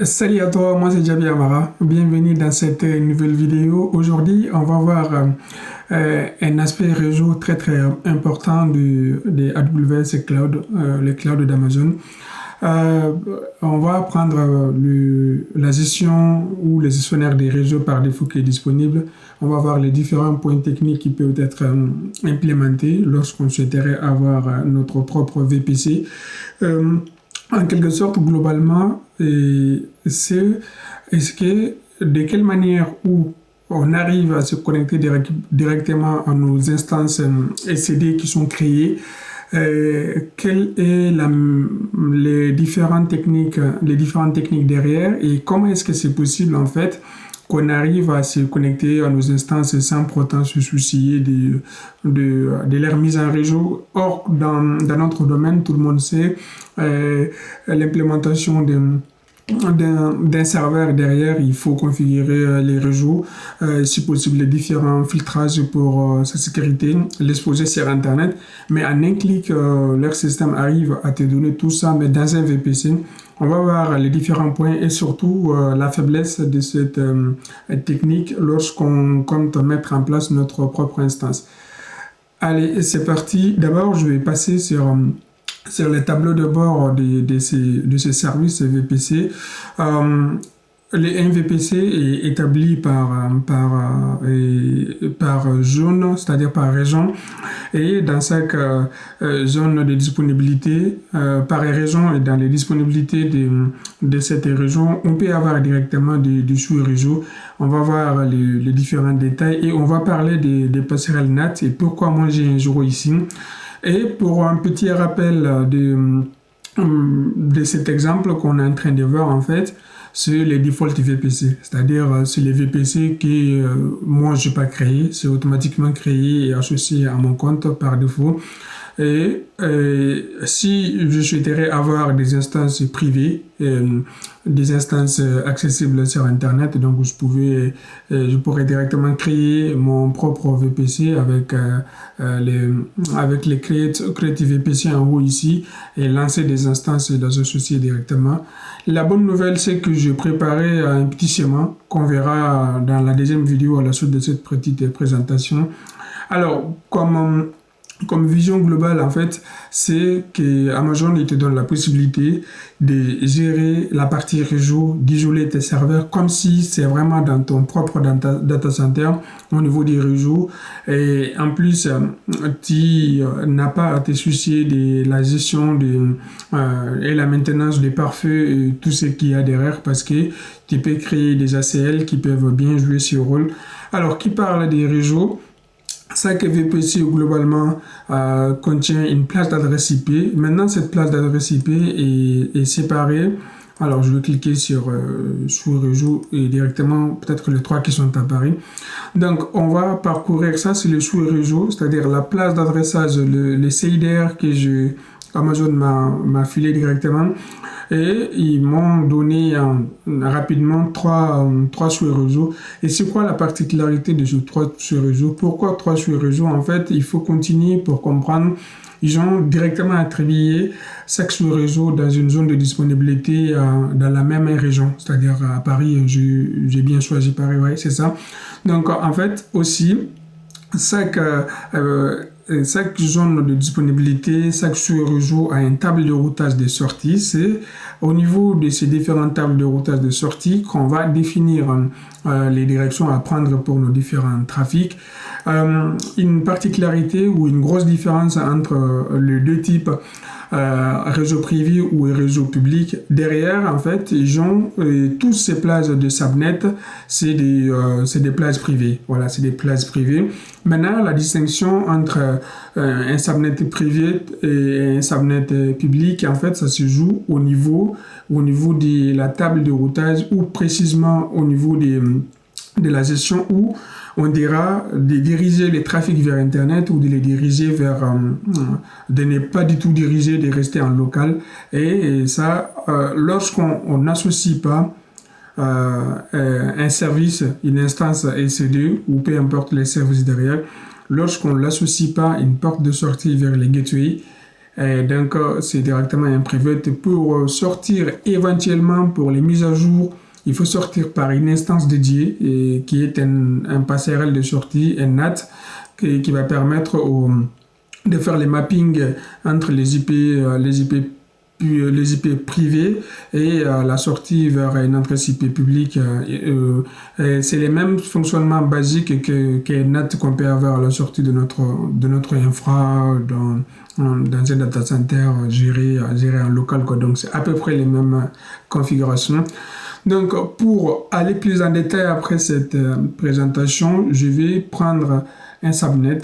Salut à toi, moi c'est Jabi Amara. Bienvenue dans cette nouvelle vidéo. Aujourd'hui, on va voir un aspect réseau très important de AWS Cloud, le cloud d'Amazon. Euh, on va prendre la gestion ou le gestionnaire des réseaux par défaut qui est disponible. On va voir les différents points techniques qui peuvent être implémentés lorsqu'on souhaiterait avoir notre propre VPC. En quelque sorte, globalement, est-ce que de quelle manière où on arrive à se connecter directement à nos instances SCD qui sont créées, quelles sont les différentes techniques derrière et comment est-ce que c'est possible en fait qu'on arrive à se connecter à nos instances sans pour autant se soucier de leur mise en réseau. Or, dans notre domaine, tout le monde sait l'implémentation d'un serveur derrière, il faut configurer les réseaux, si possible les différents filtrages pour sa sécurité, l'exposer sur Internet. Mais en un clic, leur système arrive à te donner tout ça, mais dans un VPC. On va voir les différents points et surtout la faiblesse de cette technique lorsqu'on compte mettre en place notre propre instance. Allez, c'est parti. D'abord, je vais passer sur les tableaux de bord de ces services VPC. Un VPC est établi par zone, c'est-à-dire par région, et dans chaque zone de disponibilité, par région et dans les disponibilités de cette région, on peut avoir directement des sous-réseaux. On va voir les différents détails et on va parler des passerelles NAT et pourquoi moi j'ai un 0 ici. Et pour un petit rappel de cet exemple qu'on est en train de voir en fait, c'est les default VPC, c'est-à-dire c'est les VPC que moi je n'ai pas créé, c'est automatiquement créé et associé à mon compte par défaut. Et si je souhaiterais avoir des instances privées, des instances accessibles sur Internet, donc je pourrais directement créer mon propre VPC avec les Create VPC en haut ici et lancer des instances et les associer directement. La bonne nouvelle, c'est que j'ai préparé un petit schéma qu'on verra dans la deuxième vidéo à la suite de cette petite présentation. Alors, comme vision globale, en fait, c'est que Amazon il te donne la possibilité de gérer la partie réseau, d'isoler tes serveurs comme si c'est vraiment dans ton propre data center au niveau des réseaux. Et en plus, tu n'as pas à te soucier de la gestion et la maintenance des pare-feux et tout ce qu'il y a derrière parce que tu peux créer des ACL qui peuvent bien jouer ce rôle. Alors, qui parle des réseaux? Chaque VPC globalement contient une place d'adresse IP. Maintenant, cette place d'adresse IP est séparée. Alors, je vais cliquer sur sous-réseau et directement, peut-être les trois qui sont apparus. Donc, on va parcourir ça, c'est le sous-réseau, c'est-à-dire la place d'adressage, le CIDR que Amazon m'a filé directement. Et ils m'ont donné rapidement trois sous-réseaux. Et c'est quoi la particularité de ces trois sous-réseaux? Pourquoi trois sous-réseaux? En fait, il faut continuer pour comprendre. Ils ont directement attribué chaque sous-réseau dans une zone de disponibilité dans la même région. C'est-à-dire à Paris, j'ai bien choisi Paris, ouais, c'est ça. Donc, en fait, aussi, chaque zone de disponibilité, chaque sous-réseau a une table de routage de sortie. C'est au niveau de ces différentes tables de routage de sortie qu'on va définir les directions à prendre pour nos différents trafics. Une particularité ou une grosse différence entre les deux types réseau privé ou réseau public. Derrière, en fait, ils ont tous ces places de subnet, c'est des places privées. Voilà, c'est des places privées. Maintenant, la distinction entre un subnet privé et un subnet public, en fait, ça se joue au niveau de la table de routage ou précisément au niveau de la gestion où on dira de diriger les trafics vers Internet ou de les diriger de ne pas du tout diriger, de rester en local. Et ça, lorsqu'on n'associe pas un service, une instance EC2 ou peu importe les services derrière, lorsqu'on ne l'associe pas une porte de sortie vers les gateways, Et donc, c'est directement un private. Pour sortir éventuellement pour les mises à jour, il faut sortir par une instance dédiée qui est un passerelle de sortie, un NAT, qui va permettre de faire les mappings entre les IP privés et la sortie vers une adresse IP publique. C'est les mêmes fonctionnements basiques que NAT qu'on peut avoir à la sortie de notre infra dans un data center géré en local, quoi. Donc c'est à peu près les mêmes configurations. Donc pour aller plus en détail après cette présentation, je vais prendre un subnet.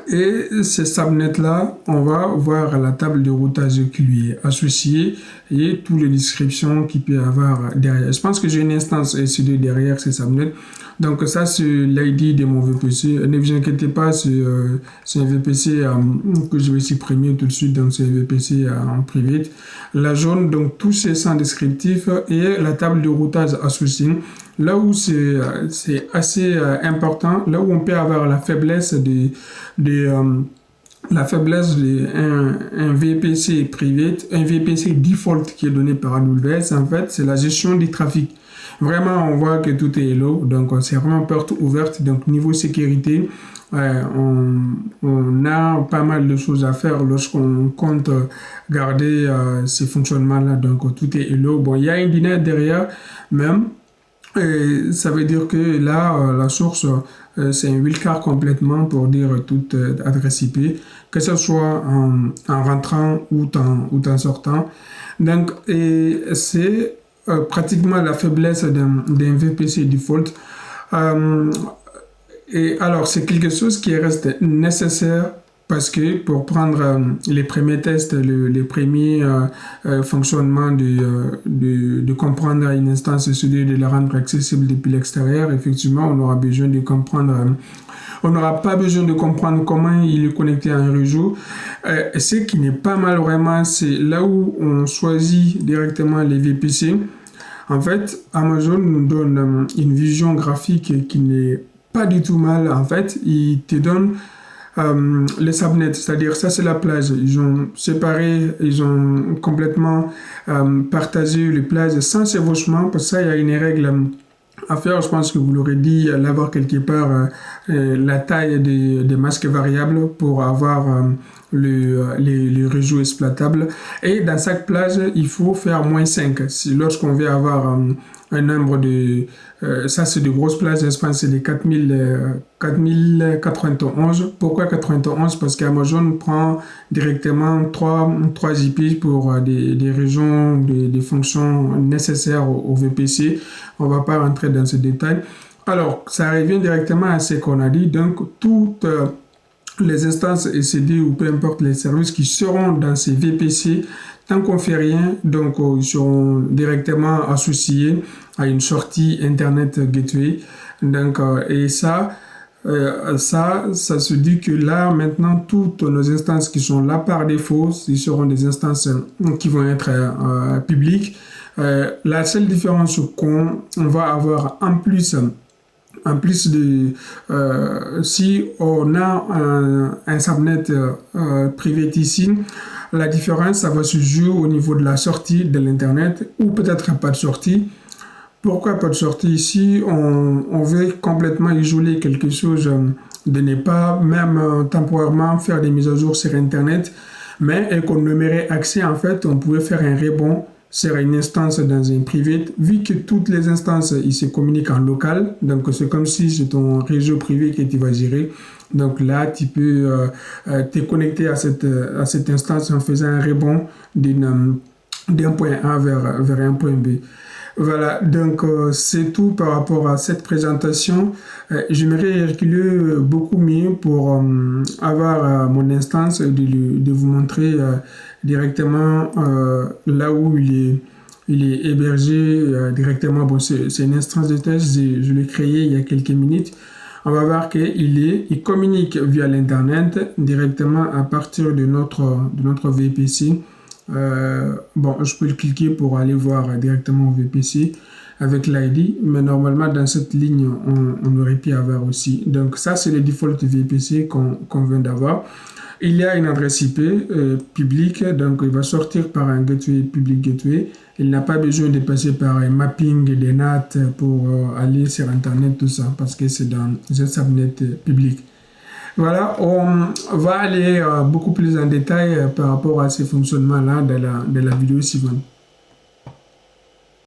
Et ce subnet-là, on va voir la table de routage qui lui est associée et toutes les descriptions qu'il peut y avoir derrière. Je pense que j'ai une instance SE2 derrière ce subnet. Donc ça, c'est l'ID de mon VPC. Ne vous inquiétez pas, c'est un VPC que je vais supprimer tout de suite. Donc c'est un VPC en privé. La zone, donc tous ces champs descriptifs et la table de routage associée. Là où c'est assez important, là où on peut avoir la faiblesse d'un VPC privé, un VPC default qui est donné par AWS, en fait, c'est la gestion du trafic. Vraiment, on voit que tout est hello, donc c'est vraiment porte ouverte. Donc niveau sécurité, on a pas mal de choses à faire lorsqu'on compte garder ces fonctionnements-là. Donc tout est hello. Bon, il y a un DNS derrière même. Et ça veut dire que là, la source, c'est un wildcard complètement pour dire toute adresse IP, que ce soit en rentrant ou en sortant. Donc, c'est pratiquement la faiblesse d'un VPC default. Et alors, c'est quelque chose qui reste nécessaire parce que pour prendre les premiers tests, les premiers fonctionnements de comprendre une instance SE2 et de la rendre accessible depuis l'extérieur, effectivement, on aura besoin de comprendre. On n'aura pas besoin de comprendre comment il est connecté à un réseau. Ce qui n'est pas mal vraiment, c'est là où on choisit directement les VPC. En fait, Amazon nous donne une vision graphique qui n'est pas du tout mal. En fait, il te donne les subnets, c'est-à-dire ça c'est la plage. Ils ont séparé, ils ont complètement partagé les plages sans chevauchement. Pour ça, il y a une règle à faire. Je pense que vous l'aurez dit, l'avoir quelque part, la taille des masques variables pour avoir les réseaux exploitables. Et dans chaque plage, il faut faire -5. Lorsqu'on veut avoir un nombre de... ça, c'est de grosses plages, je pense, c'est des 4091. Pourquoi 91? Parce qu'Amazon prend directement 3 IP pour des régions, des fonctions nécessaires au VPC. On ne va pas rentrer dans ce détail. Alors, ça revient directement à ce qu'on a dit. Donc, toutes les instances SED ou peu importe les services qui seront dans ces VPC, tant qu'on fait rien, donc ils seront directement associés à une sortie Internet Gateway. Donc, et ça se dit que là, maintenant, toutes nos instances qui sont là par défaut, ce seront des instances qui vont être publiques. La seule différence qu'on va avoir en plus de si on a un subnet privé ici, la différence ça va se jouer au niveau de la sortie de l'internet ou peut-être pas de sortie. Pourquoi pas de sortie ici? On veut complètement isoler quelque chose, de ne pas même temporairement faire des mises à jour sur internet, mais et qu'on aimerait accès, en fait on pouvait faire un rebond sur une instance dans un privé, vu que toutes les instances ils se communiquent en local, donc c'est comme si c'est ton réseau privé que tu vas gérer. Donc là tu peux te connecter à cette instance en faisant un rebond d'un point A vers un point B. Voilà, donc c'est tout par rapport à cette présentation. J'aimerais reculer beaucoup mieux pour avoir mon instance et de vous montrer directement là où il est hébergé directement. Bon, c'est une instance de test, je l'ai créé il y a quelques minutes. On va voir qu'il communique via l'internet directement à partir de notre VPC. Bon, je peux le cliquer pour aller voir directement au VPC avec l'ID, mais normalement dans cette ligne on aurait pu avoir aussi. Donc ça c'est le default VPC qu'on vient d'avoir. Il y a une adresse IP publique, donc il va sortir par un gateway public gateway. Il n'a pas besoin de passer par un mapping des NAT pour aller sur Internet, tout ça, parce que c'est dans un subnet public. Voilà, on va aller beaucoup plus en détail par rapport à ces fonctionnements-là dans la vidéo suivante.